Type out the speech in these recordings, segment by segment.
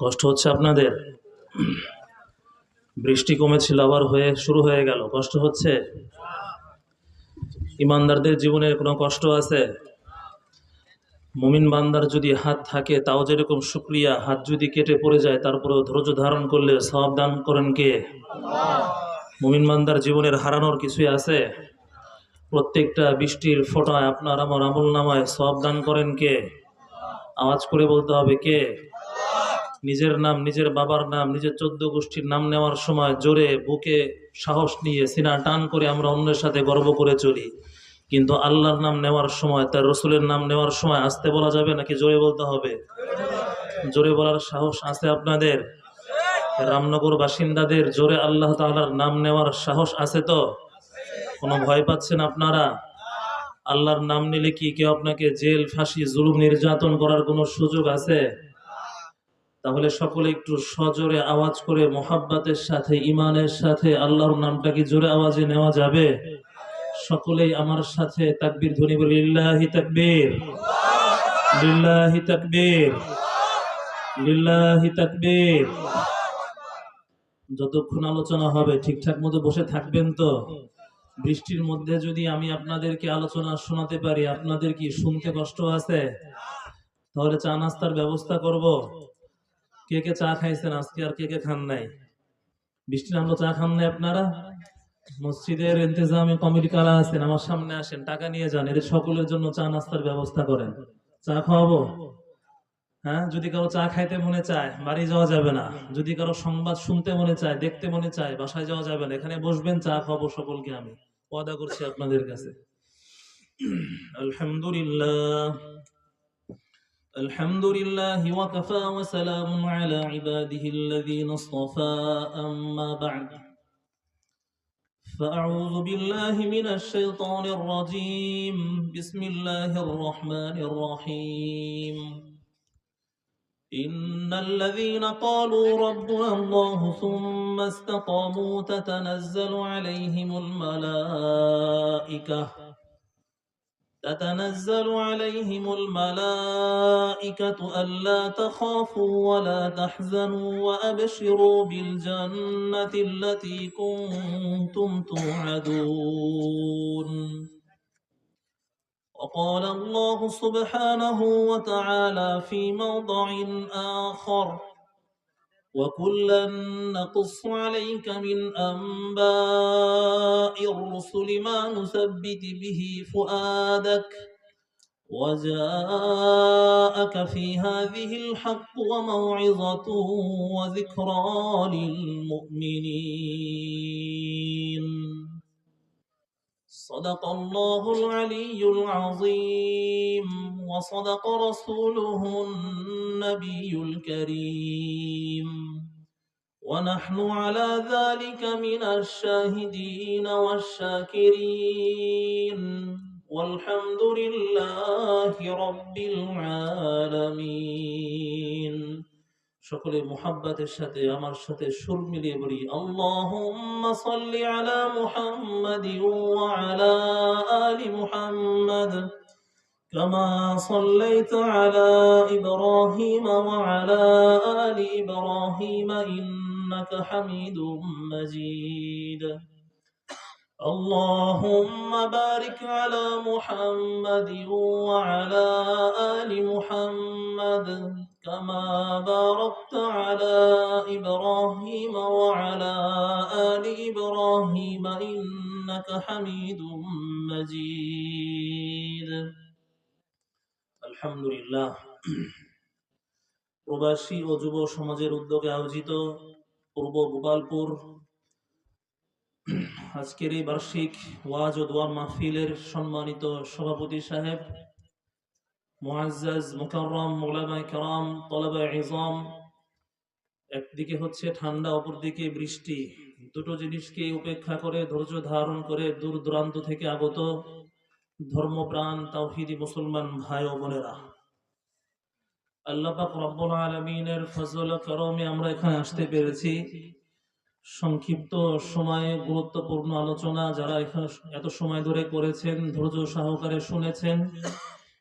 কষ্ট হচ্ছে আপনাদের? বৃষ্টি কমেছিল আবার শুরু হয়ে গেল, কষ্ট হচ্ছে? ইমানদারদের জীবনে কোনো কষ্ট আছে? মুমিন বান্দার যদি হাত থাকে তাও যেরকম শুকরিয়া, হাত যদি কেটে পড়ে যায় তারপরেও ধৈর্য ধারণ করলে সওয়াব দান করেন কে? মুমিন বান্দার জীবনের হারানোর কিছুই আছে? প্রত্যেকটা বৃষ্টির ফোঁটায় আপনার আমার আমল নামায় সওয়াব দান করেন কে? আওয়াজ করে বলতে হবে কে? নিজের নাম, নিজের বাবার নাম, নিজের 14 গোষ্ঠীর নাম নেওয়ার সময় জোরে বুকে সাহস নিয়ে সিনা টান করে আমরা অন্যের সাথে গর্ব করে চলি, কিন্তু আল্লাহর নাম নেওয়ার সময়, তার রসুলের নাম নেওয়ার সময় আস্তে বলা যাবে নাকি জোরে বলতে হবে? জোরে বলার সাহস আছে আপনাদের? রামনগর বাসিন্দাদের জোরে আল্লাহ তাআলার নাম নেওয়ার সাহস আছে তো? কোনো ভয় পাচ্ছেন আপনারা? আল্লাহর নাম নিলে কি কেউ আপনাকে জেল, ফাঁসি, জুলুম, নির্যাতন করার কোনো সুযোগ আছে? তাহলে সকলে একটু সজোরে আওয়াজ করে মোহাব্বতের সাথে, ইমানের সাথে আল্লাহর নামটা কি জোরে আওয়াজে নেওয়া যাবে? সকলেই আমার সাথে তাকবীর ধ্বনি বলি, লিল্লাহি তাকবীর, লিল্লাহি তাকবীর, লিল্লাহি তাকবীর। যতক্ষণ আলোচনা হবে ঠিকঠাক মতো বসে থাকবেন তো? বৃষ্টির মধ্যে যদি আমি আপনাদেরকে আলোচনা শোনাতে পারি, আপনাদের কি শুনতে কষ্ট আছে? তাহলে চা নাস্তার ব্যবস্থা করব। কে কে চা খাইছেন আজকে, আর কে কে খান নাই? বৃষ্টি নামলো, চা খান নাই আপনারা? মসজিদের ইন্তেজামে কমিটি কারা আছেন আমার সামনে আসেন, টাকা নিয়ে যান, এদের সকলের জন্য চা নাস্তার ব্যবস্থা করেন। চা খাওয়াবো। হ্যাঁ, যদি কারো চা খাইতে মনে চায় বাড়ি যাওয়া যাবে না, যদি কারো সংবাদ শুনতে মনে চায়, দেখতে মনে চায়, বাসায় যাওয়া যাবে না, এখানে বসবেন, চা খাওয়াবো সকলকে। আমি ওয়াদা করছি আপনাদের কাছে। আলহামদুলিল্লাহ, আলহামদুলিল্লাহি ওয়া কাফা ওয়া সালামুন আলা ইবাদিহিল্লাযীনা ইসতাফা, আম্মা বা'দ। فأعوذ بالله من الشيطان الرجيم. بسم الله الرحمن الرحيم. إن الذين قالوا ربنا الله ثم استقاموا تتنزل عليهم الملائكة ألا تخافوا ولا تحزنوا وأبشروا بالجنة التي كنتم توعدون. وقال الله سبحانه وتعالى في موضع آخر: وكلا نقص عليك من أنباء الرسل ما نثبت به فؤادك وجاءك في هذه الحق وموعظة وذكرى للمؤمنين. صدق الله العلي العظيم وصدق رسوله النبي الكريم، ونحن على ذلك من الشاهدين والشاكرين، والحمد لله رب العالمين. সকলে মুহাব্বতের সাথে আমার সাথে সুর মিলিয়ে বলি, আল্লাহুম্মা সাল্লি আলা মুহাম্মাদিন ওয়া আলা আলি মুহাম্মাদ কামা সাল্লাইতা আলা ইব্রাহিম ওয়া আলা আলি ইব্রাহিম ইন্নাকা হামিদুম মাজিদ। اللهم بارك على محمد وعلى آل محمد كما باركت على إبراهيم وعلى آل إبراهيم إنك حميد مجيد. الحمد لله. প্রবাসী ও যুব সমাজের উদ্যোগে আয়োজিত পূর্ব গোপালপুর আজকের এই বার্ষিক ওয়াজ ও দোয়া মাহফিলের সম্মানিত সভাপতি সাহেব, মুআজ্জাজ মুকাররম উলামায়ে কেরাম, তলাবায়ে ইযম, একদিকে হচ্ছে ঠান্ডা, অপরদিকে বৃষ্টি, দুটো জিনিসকে উপেক্ষা করে ধৈর্য ধারণ করে দূর দূরান্ত থেকে আগত ধর্মপ্রাণ তাওহীদি মুসলমান ভাই ও বোনেরা, আল্লাহ পাক রব্বুল আলামিনের ফজল ও করমে আমরা এখানে আসতে পেরেছি। সংক্ষিপ্ত সময়ে গুরুত্বপূর্ণ আলোচনা যারা এখানে এত সময় ধরে করেছেন, ধৈর্য সহকারে শুনেছেন,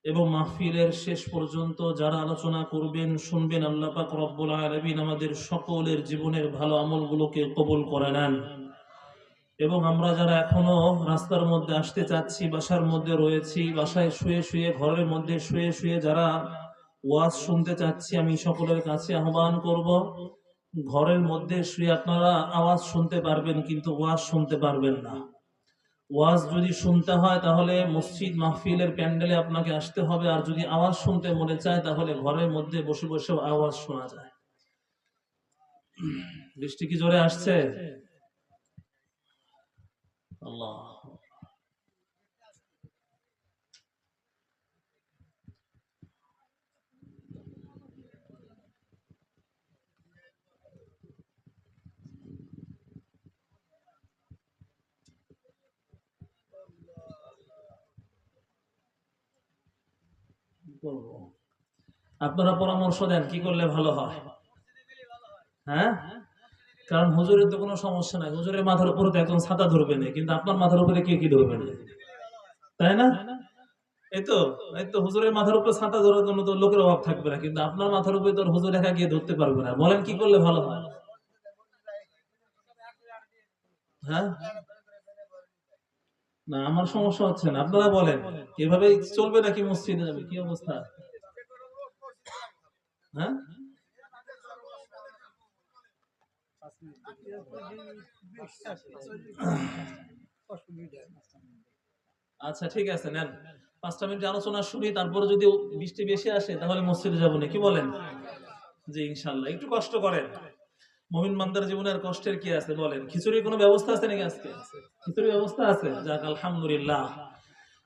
এবং মাহফিলের শেষ পর্যন্ত যারা আলোচনা করবেন শুনবেন, আল্লাহ পাক রব্বুল আলামিন আমাদের সকলের জীবনের ভালো আমলগুলোকে কবুল করে নেন। এবং আমরা যারা এখনো রাস্তার মধ্যে আসতে চাচ্ছি, বাসার মধ্যে রয়েছি, বাসায় শুয়ে শুয়ে, ঘরের মধ্যে শুয়ে শুয়ে যারা ওয়াজ শুনতে চাচ্ছি, আমি সকলের কাছে আহ্বান করব, ঘরের মধ্যে শুয়ে আপনারা আওয়াজ শুনতে পারবেন কিন্তু ওয়াজ শুনতে পারবেন না। ওয়াজ যদি শুনতে হয় তাহলে মসজিদ মাহফিলের প্যান্ডেলে আপনাকে আসতে হবে, আর যদি আওয়াজ শুনতে মনে চায় তাহলে ঘরের মধ্যে বসে বসেও আওয়াজ শোনা যায়। বৃষ্টি কি জোরে আসছে? আল্লাহ, আপনারা পরামর্শ দেন কি করলে ভালো হয়। হ্যাঁ, কারণ হুজুরের তো কোনো সমস্যা নাই, হুজুরের মাথার উপরে তো একজন ছাতা ধরবে না, কিন্তু আপনার মাথার উপরে কে কি ধরবে না, তাই না? এই তো, এই তো হুজুরের মাথার উপরে ছাতা ধরার জন্য তো লোকের অভাব থাকবে না, কিন্তু আপনার মাথার উপরে তো হুজুর একা গিয়ে ধরতে পারবে না। বলেন কি করলে ভালো হয়? হ্যাঁ, না আমার সমস্যা হচ্ছে না, আপনারা বলেন এভাবে চলবে নাকি মসজিদে যাবে, কি অবস্থা? হ্যাঁ, আচ্ছা ঠিক আছে, নেন 5টা মিনিট আলোচনা শুনি, তারপরে যদি বৃষ্টি বেশি আসে তাহলে মসজিদে যাবো না, কি বলেন? জি ইনশাল্লাহ, একটু কষ্ট করেন। মুমিন বান্দার জীবনে আর কষ্টের কি আছে বলেন? খিচুড়ির কোনো ব্যবস্থা আছে নাকি আজকে? খিচুড়ির ব্যবস্থা আছে, যাক আলহামদুলিল্লাহ।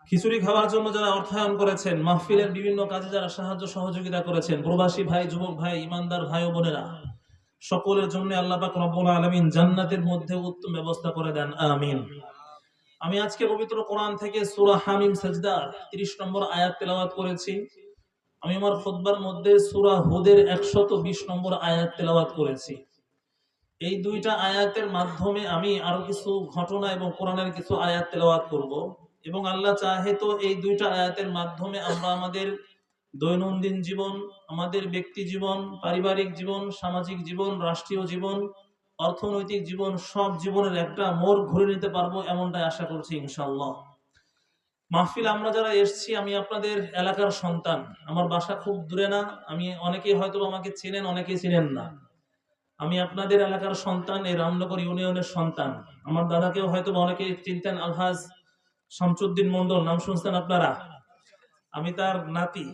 খিচুড়ি খাওয়ার জন্য যারা অর্থায়ন করেছেন, মাহফিলের বিভিন্ন কাজে যারা সাহায্য সহযোগিতা করেছেন, প্রবাসী ভাই, যুবক ভাই, ইমানদার ভাই ও বোনেরা, সকলের জন্য আল্লাহ পাক রব্বুল আলামিন জান্নাতের মধ্যে উত্তম ব্যবস্থা করে দেন, আমিন। আমি আজকে পবিত্র কোরআন থেকে সূরা হামিম সাজদার 30 নম্বর আয়াত তেলাওয়াত করেছি। আমি আমার খুতবার মধ্যে সূরা হুদের 120 নম্বর আয়াত তেলাওয়াত করেছি। এই দুইটা আয়াতের মাধ্যমে আমি আরো কিছু ঘটনা এবং কোরআনের কিছু আয়াত তেলাওয়াত করব, এবং আল্লাহ চাহে তো এই দুইটা আয়াতের মাধ্যমে আমরা আমাদের দৈনন্দিন জীবন, আমাদের ব্যক্তি জীবন, পারিবারিক জীবন, সামাজিক জীবন, রাষ্ট্রীয় জীবন, অর্থনৈতিক জীবন, সব জীবনের একটা মোড় ঘুরে নিতে পারবো, এমনটাই আশা করছি ইনশাআল্লাহ। মাহফিল আমরা যারা এসেছি, আমি আপনাদের এলাকার সন্তান, আমার বাসা খুব দূরে না, আমি অনেকেই হয়তো আমাকে চেনেন, অনেকেই চিনেন না। আমি আপনাদের এলাকার সন্তান, এই রামনগর ইউনিয়নের সন্তান। আমার দাদাকেও হয়তো অনেকে চিনতেন, আলহাজ শামসুদ্দিন মন্ডল, নাম শুনছেন আপনারা? আমি তার নাতি,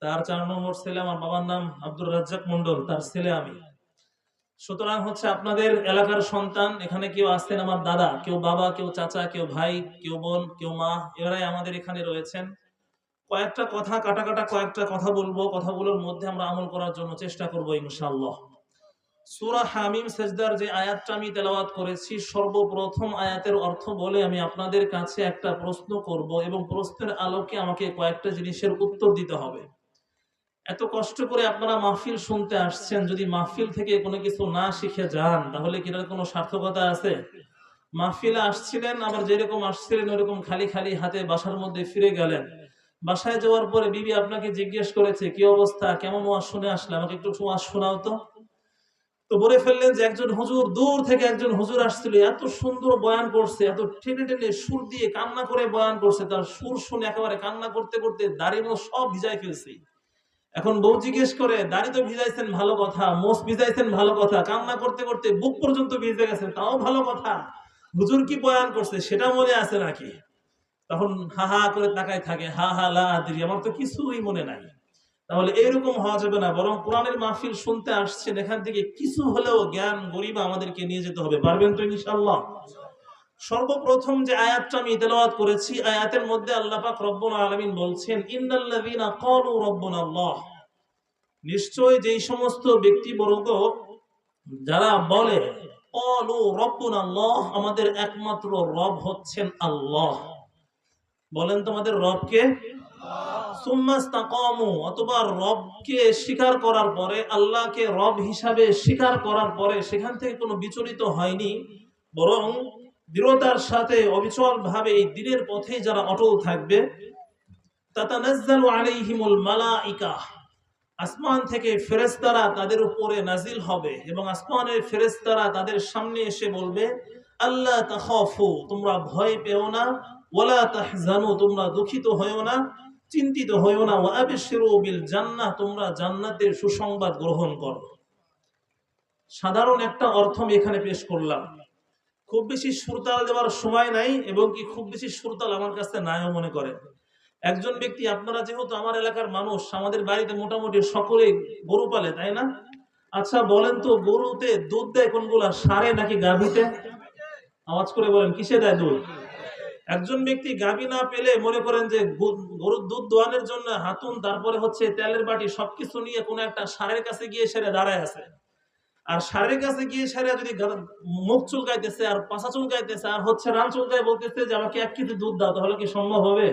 তার 4 নম্বর ছেলে। আমার বাবার নাম আব্দুর রাজ্জাক মন্ডল, তার ছেলে আমি। সুতরাং হচ্ছে আপনাদের এলাকার সন্তান। এখানে কেউ আসছেন আমার দাদা, কেউ বাবা, কেউ চাচা, কেউ ভাই, কেউ বোন, কেউ মা, এরাই আমাদের এখানে রয়েছেন। কয়েকটা কথা কাটা কাটা কয়েকটা কথা বলবো, কথাগুলোর মধ্যে আমরা আমল করার জন্য চেষ্টা করবো ইনশাআল্লাহ। সূরা হামিম সাজদার যে আয়াতটা আমি তেলাওয়াত করেছি, সর্বপ্রথম আয়াতের অর্থ বলে আমি আপনাদের কাছে একটা প্রশ্ন করব, এবং প্রশ্নের আলোকে আমাকে কয়েকটা জিনিসের উত্তর দিতে হবে। এত কষ্ট করে আপনারা মাহফিল শুনতে আসছেন, যদি মাহফিল থেকে কোনো কিছু না শিখে যান তাহলে কি এটার কোনো সার্থকতা আছে? মাহফিলে আসছিলেন, আবার যেরকম আসছিলেন ওরকম খালি খালি হাতে বাসার মধ্যে ফিরে গেলেন। বাসায় যাওয়ার পরে বিবি আপনাকে জিজ্ঞেস করেছে কি অবস্থা, কেমন ওয়াজ শুনে আসলে, আমাকে একটু ওয়াজ শোনাও তো। তো বলে ফেললেন যে একজন হুজুর, দূর থেকে একজন হুজুর আসছিল, এত সুন্দর বয়ান করছে, এত টেনে টেনে সুর দিয়ে কান্না করে বয়ান করছে, তার সুর শুনে একেবারে কান্না করতে করতে দাড়ি মোছ সব ভিজাই ফেলছি। এখন বউ জিজ্ঞেস করে, দাড়ি তো ভিজাইছেন ভালো কথা, মোষ ভিজাইছেন ভালো কথা, কান্না করতে করতে বুক পর্যন্ত ভিজে গেছে, তাও ভালো কথা, হুজুর কি বয়ান করছে সেটা মনে আছে নাকি? তখন হা হা করে তাকায় থাকে, হা হা লা আদরি, আমার তো কিছুই মনে নাই। তাহলে এরকম হওয়া যাবে না, বরং কোরআনের মাহফিল শুনতে আসছেন, এখান থেকে কিছু হলেও জ্ঞান গরিমা আমাদেরকে নিয়ে যেতে হবে। পারবেন তো ইনশাআল্লাহ? সর্বপ্রথম যে আয়াতটা আমি তেলাওয়াত করেছি, আয়াতের মধ্যে আল্লাহ পাক রব্বুল আলামিন বলছেন, ইন্নাল্লাযীনা ক্বালু রাব্বুনাল্লাহ, নিশ্চয় যেই সমস্ত ব্যক্তিবর্গ যারা বলে ক্বালু রাব্বুনাল্লাহ, আমাদের একমাত্র রব হচ্ছেন আল্লাহ। বলেন তোমাদের রব কে? সুম্মাস্তাকামু, অথবা রবকে স্বীকার করার পরে, আল্লাহকে রব হিসাবে স্বীকার করার পরে সেখান থেকে কোনো বিচলিত হয়নি, বরং দৃঢ়তার সাথে অবিচল ভাবে এই দ্বীনের পথে যারা অটল থাকবে, তাতানাজ্জালু আলাইহিমুল মালাইকা, আসমান থেকে ফেরেশতারা তাদের উপরে নাজিল হবে এবং আসমানের ফেরেশতারা তাদের সামনে এসে বলবে, আল্লাহ তাখাফু, তোমরা ভয় পেও না, ওয়ালা তাহজানু, তোমরা দুঃখিত হয়ো না, চিন্তিত হয়ো না, ওয়া আবশিরু বিল জান্নাহ, তোমরা জান্নাতের সুসংবাদ গ্রহণ করো। সাধারণ একটা অর্থ আমি এখানে পেশ করলাম, খুব বেশি সুরতাল দেওয়ার সময় নাই এবং কি খুব বেশি সুরতাল আমার কাছে নাইও মনে করেন। একজন ব্যক্তি, আপনারা যেহেতু আমার এলাকার মানুষ, আমাদের বাড়িতে মোটামুটি সকলে গরু পালে, তাই না? আচ্ছা বলেন তো, গরুতে দুধ দেয় কোনগুলা, ষাঁড়ে নাকি গাভীতে? আওয়াজ করে বলেন, কিসে দেয় দুধ? একজন ব্যক্তি গাভী না পেলে মনে করেন যে গরুর দুধ দোয়ানোর জন্য হাতুন, তারপরে হচ্ছে তেলের বাটি, সবকিছু নিয়ে কোনো একটা ষাঁড়ের কাছে গিয়ে সেরে দাঁড়ায় আছে। আর ষাঁড়ের কাছে গিয়ে সেরে যদি মুখ চুলকাইতেছে আর পাছা চুলকাইতেছে আর হচ্ছে রান চুলকায় বলতেছে যে আমাকে 1 কেজি দুধ দাও, তাহলে কি সম্ভব হবে?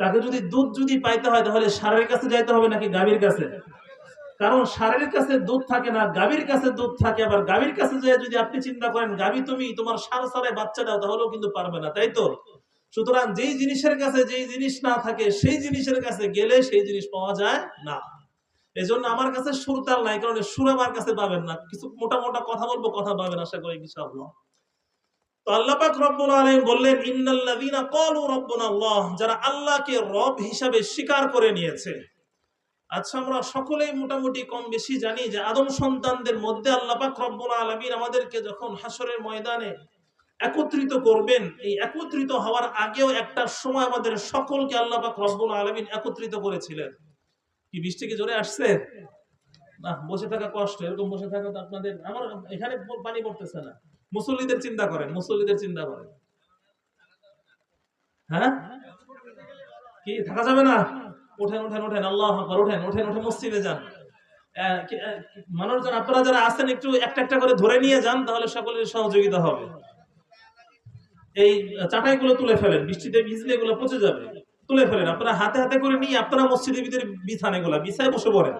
তাকে যদি দুধ যদি পাইতে হয় তাহলে ষাঁড়ের কাছে যাইতে হবে নাকি গাভীর কাছে? কারণ ষাঁড়ের কাছে দুধ থাকে না, গাভীর কাছে দুধ থাকে। আবার গাভীর কাছে যেয়ে যদি আপনি চিন্তা করেন গাভী তুমি তোমার ষাঁড় ছাড়াই বাচ্চা দাও, তাহলেও কিন্তু পারবে না, তাই তো? সুতরাং যেই জিনিসের কাছে যেই জিনিস না থাকে সেই জিনিসের কাছে গেলে সেই জিনিস পাওয়া যায় না। এজন্য আমার কাছে সুরতাল নাই, কারণ সুর আমার কাছে পাবেন না। কিছু মোটা মোটা কথা বলবো, কথা পাবেন আশা করি ইনশাআল্লাহ। তো আল্লাহ পাক রব্বুল আলামিন বললেন, ইন্নাল্লাযীনা ক্বালু রাব্বুনা আল্লাহ, যারা আল্লাহকে রব হিসাবে স্বীকার করে নিয়েছে। আচ্ছা, আমরা সকলেই মোটামুটি কম বেশি জানি যে আদম সন্তানদের মধ্যে আল্লাহ পাক রব্বুল আলামিন আমাদেরকে যখন হাসরের ময়দানে একত্রিত করবেন, এই একত্রিত হওয়ার আগেও একটা সময় আমাদের সকলকে আল্লাহ পাক রব্বুল আলামিন একত্রিত করেছিলেন। কি বৃষ্টি কি জোরে আসছে? না, বসে থাকা কষ্ট, এরকম বসে থাকা তো আপনাদের, আমার এখানে পানি পড়তেছে না। মুসল্লিদের চিন্তা করেন, মুসল্লিদের চিন্তা করেন। হ্যাঁ, কি থাকা যাবে না? ওঠেন ওঠেন ওঠেন, আল্লাহু আকবার, ওঠেন ওঠেন ওঠেন, মসজিদে যান। মানুষজন আপনারা যারা আছেন একটু একটা একটা করে ধরে নিয়ে যান, তাহলে সকলের সহযোগিতা হবে। এই চাটাইগুলো তুলে ফেলেন, বৃষ্টিতে ভিজলে এগুলো পচে যাবে, তুলে ফেলেন। আপনারা হাতে হাতে করে নিয়ে আপনারা মসজিদের ভিতরে বিছান, এগুলা বিছায় বসে পড়েন।